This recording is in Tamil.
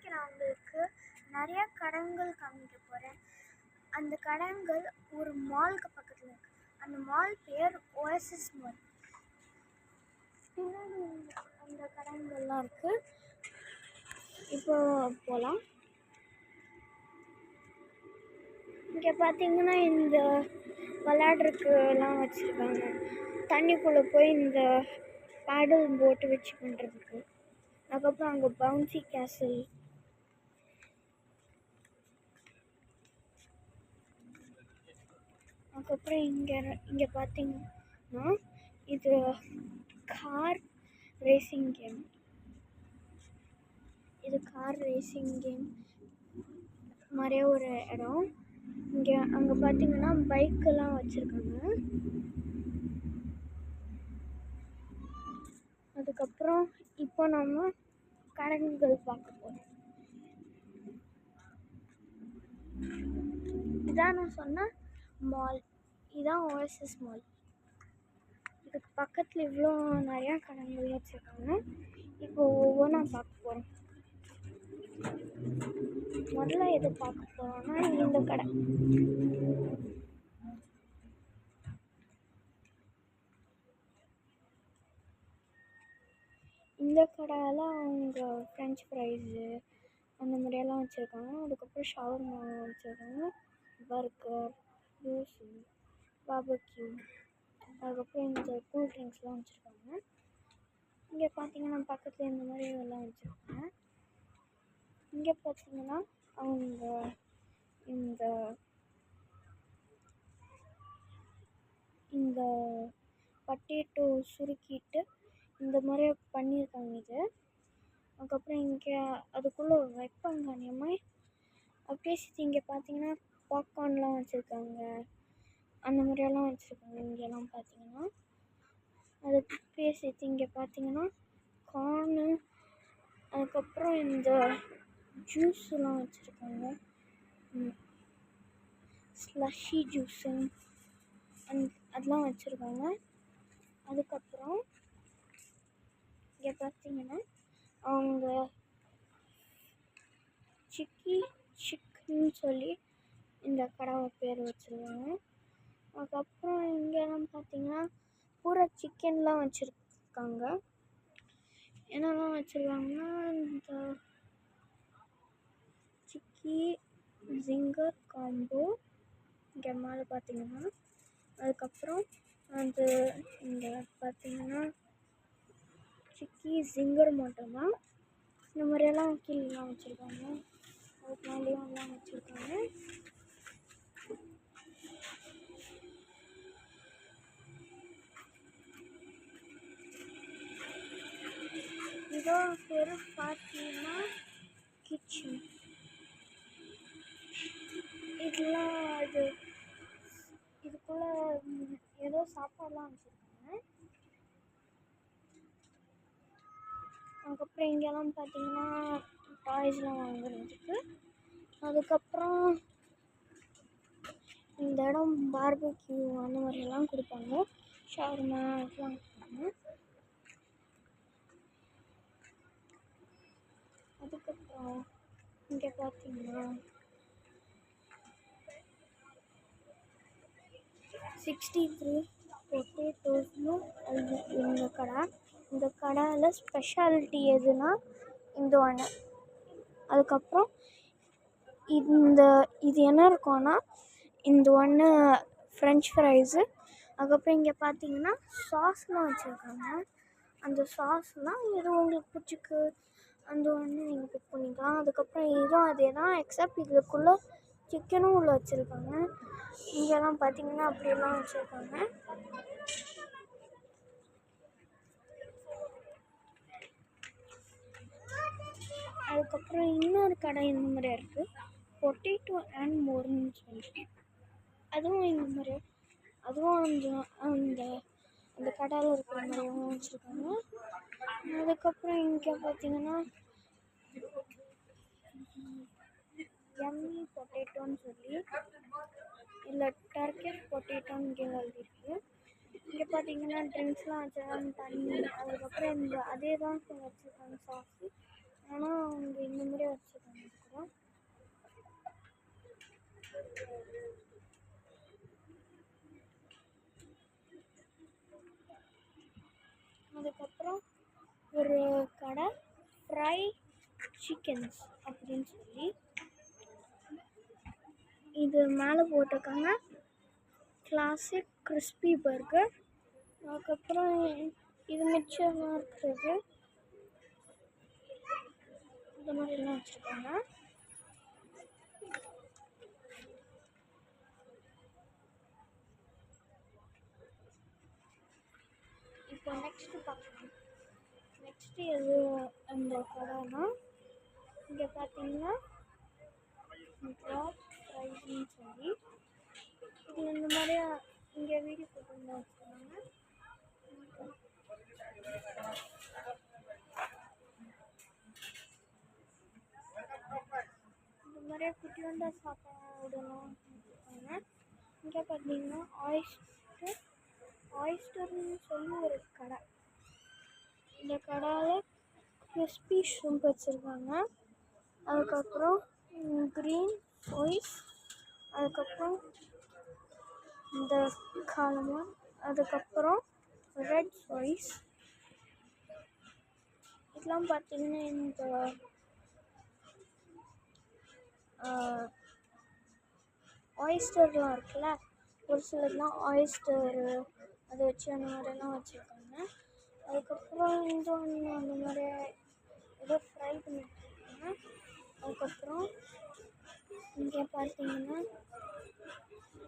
இன்றைக்கி நான் உங்களுக்கு நிறையா கடைகள் காமிக்க போகிறேன். அந்த கடைகள் ஒரு மாலுக்கு பக்கத்தில் இருக்குது. அந்த மால் பேர் ஓஎஸ்எஸ் மால். பின்னாடி அந்த கடைகள்லாம் இருக்குது. இப்போ போகலாம். இங்கே பார்த்தீங்கன்னா இந்த விளையாடுறதுக்குலாம் வச்சுருக்காங்க. தண்ணிக்குள்ளே போய் இந்த பேடல் போட்டு வச்சு பண்ணுறதுக்கு. அதுக்கப்புறம் அங்கே பவுன்சி கேசல், அதுக்கப்புறம் இங்கே பார்த்தீங்கன்னா இது கார் ரேசிங் கேம். இது கார் ரேசிங் கேம் மாதிரியே ஒரு இடம். அங்கே பார்த்தீங்கன்னா பைக்கெல்லாம் வச்சுருக்காங்க. அதுக்கப்புறம் இப்போ நம்ம கடைகள் பார்க்க போகிறோம். இதான் நான் சொன்ன மால். இதுதான் ஓஎஸ்எஸ் மால். இதுக்கு பக்கத்தில் இவ்வளோ நிறையா கடைகள் வச்சுருக்காங்க. இப்போ ஒவ்வொன்றா பார்க்க போகிறோம். முதல்ல எது பார்க்க போகிறோம்னா இந்த கடை. இந்த கடையில் அவங்க ஃப்ரெஞ்ச் ஃப்ரைஸு அந்த மாதிரியெல்லாம் வச்சுருக்காங்க. அதுக்கப்புறம் ஷவர்மா வச்சுருக்காங்க, பர்கர், ஜூஸு, பார்பக்யூ, அதுக்கப்புறம் இந்த கூல் ட்ரிங்க்ஸ்லாம் வச்சுருக்காங்க. இங்கே பார்த்தீங்கன்னா பக்கத்தில் இந்த மாதிரி இதெல்லாம் வச்சுருக்காங்க. இங்கே பார்த்தீங்கன்னா அவங்க இந்த இந்த பட்டேட்டோ சுருக்கிட்டு இந்த மாதிரி பண்ணியிருக்காங்க இது. அதுக்கப்புறம் இங்கே அதுக்குள்ளே வைப்பாங்க அநியமாக. அப்படியே சுற்றி இங்கே பார்த்தீங்கன்னா பாப்கார்ன்லாம் வச்சுருக்காங்க, அந்த மாதிரியெல்லாம் வச்சுருக்காங்க. இங்கெல்லாம் பார்த்தீங்கன்னா அது அப்படியே சேர்த்து இங்கே பார்த்தீங்கன்னா கார்னு, அதுக்கப்புறம் இந்த ஜூஸ்லாம் வச்சுருக்காங்க, ஸ்லஷி ஜூஸு அதெல்லாம் வச்சுருக்காங்க. அதுக்கப்புறம் இங்கே பார்த்தீங்கன்னா அவங்க சிக்குன்னு சொல்லி இந்த கடை பேர் வச்சுருக்காங்க. அதுக்கப்புறம் இங்கெல்லாம் பார்த்தீங்கன்னா பூரா சிக்கன்லாம் வச்சுருக்காங்க. என்னெல்லாம் வச்சுருக்காங்கன்னா இந்த சிக்கி ஜிங்கர் காம்போ இங்கே மேலே பார்த்தீங்கன்னா, அதுக்கப்புறம் அது இங்கே பார்த்தீங்கன்னா சிக்கி ஜிங்கர் மட்டும்தான். இந்த மாதிரியெல்லாம் கீழெலாம் வச்சுருக்காங்க. அதுக்கு மேலேயும் எல்லாம் வச்சுருக்காங்க. இதோ பேர் பார்த்தீங்கன்னா கிச்சன். இதெல்லாம் இதுக்குள்ளே ஏதோ சாப்பாடெலாம் வச்சுருக்காங்க. அதுக்கப்புறம் இங்கெல்லாம் பார்த்தீங்கன்னா டாய்ஸ்லாம் வாங்குறதுக்கு. அதுக்கப்புறம் இந்த இடம் பார்பக்யூ அந்த மாதிரியெல்லாம் கொடுப்பாங்க, ஷவர்மா அதெல்லாம் கொடுப்பாங்க. அதுக்கப்புறம் இங்கே பார்த்தீங்கன்னா 63 பொட்டேட்டோஸ்னு இந்த கடை. இந்த கடையில் ஸ்பெஷாலிட்டி எதுனா இந்த ஒன்று. அதுக்கப்புறம் இது என்ன இருக்கும்னா இந்த ஒன்று ஃப்ரெஞ்ச் ஃப்ரைஸு. அதுக்கப்புறம் இங்கே பார்த்தீங்கன்னா சாஸ்லாம் வச்சுருக்காங்க. அந்த சாஸ்லாம் எது உங்களுக்கு பிடிச்சிருக்கு அந்த ஒன்று நீங்கள் பிக் பண்ணிக்கலாம். அதுக்கப்புறம் இதுவும் அதே தான், எக்ஸப்ட் இதுக்குள்ளே சிக்கனும் உள்ளே வச்சுருக்காங்க. இங்கெல்லாம் பார்த்தீங்கன்னா அப்படியெல்லாம் வச்சுருக்காங்க. அதுக்கப்புறம் இன்னொரு கடை இந்த மாதிரியா இருக்குது, பொட்டேட்டோ அண்ட் மோர்னு சொல்லிட்டு. அதுவும் இந்த மாதிரி, அதுவும் அந்த அந்த கடையில் இருக்கிற மாதிரியும் வச்சுருக்காங்க. அதுக்கப்புறம் இங்கே பார்த்தீங்கன்னா யம்மி பொட்டேட்டோன்னு சொல்லி, இல்லை டர்க்கிஷ் பொட்டேட்டோன்னு இங்கே எழுதியிருக்கு. இங்கே பார்த்தீங்கன்னா ட்ரிங்க்ஸ்லாம் வச்சுருக்காங்க, தண்ணி. அதுக்கப்புறம் இந்த அதே தான் வச்சுருக்காங்க சாஸு, ஆனால் அவங்க இந்த மாதிரி வச்சுருக்காங்க. கடை ஃப்ரை சிக்கன்ஸ் அப்படின்னு சொல்லி. இது மேலே போட்டிருக்காங்க கிளாசிக் கிறிஸ்பி பர்கர். அதுக்கப்புறம் இது மிச்சமாக இருக்கிறது இந்த மாதிரிலாம் வச்சுருக்காங்க. இப்போ நெக்ஸ்ட்டு பார்க்கலாம். நெக்ஸ்ட்டு எது அந்த கடைனா இங்கே பார்த்தீங்கன்னா ட்ராப் ஃப்ரைஸ்ன்னு சொல்லி இதில் இந்த மாதிரி இங்கே வீடியோ போட்டு வச்சுருக்காங்க. இந்த மாதிரியே குட்டியோண்டா சாப்பாடுலாம் வச்சுருக்காங்க. இங்கே பார்த்தீங்கன்னா ஆயிஸ்டர்னு சொல்லி ஒரு கடை. இந்த கடையில் கிறிஸ்பி ஷ்ரிம்ப் வச்சுருக்காங்க. அதுக்கப்புறம் க்ரீன் ஒயிஸ், அதுக்கப்புறம் இந்த காலமாக, அதுக்கப்புறம் ரெட் ஒயிஸ். இதெல்லாம் பார்த்தீங்கன்னா இந்த ஆயிஸ்டர்லாம் இருக்குல்ல, ஒரு சிலர்லாம் ஆயிஸ்டரு அதை வச்சு அந்த மாதிரிலாம் வச்சுருக்காங்க. அதுக்கப்புறம் இந்த ஒன்று அந்த மாதிரி ஏதோ ஃப்ரை பண்ணிட்டுருக்காங்க. அதுக்கப்புறம் இங்கே பார்த்தீங்கன்னா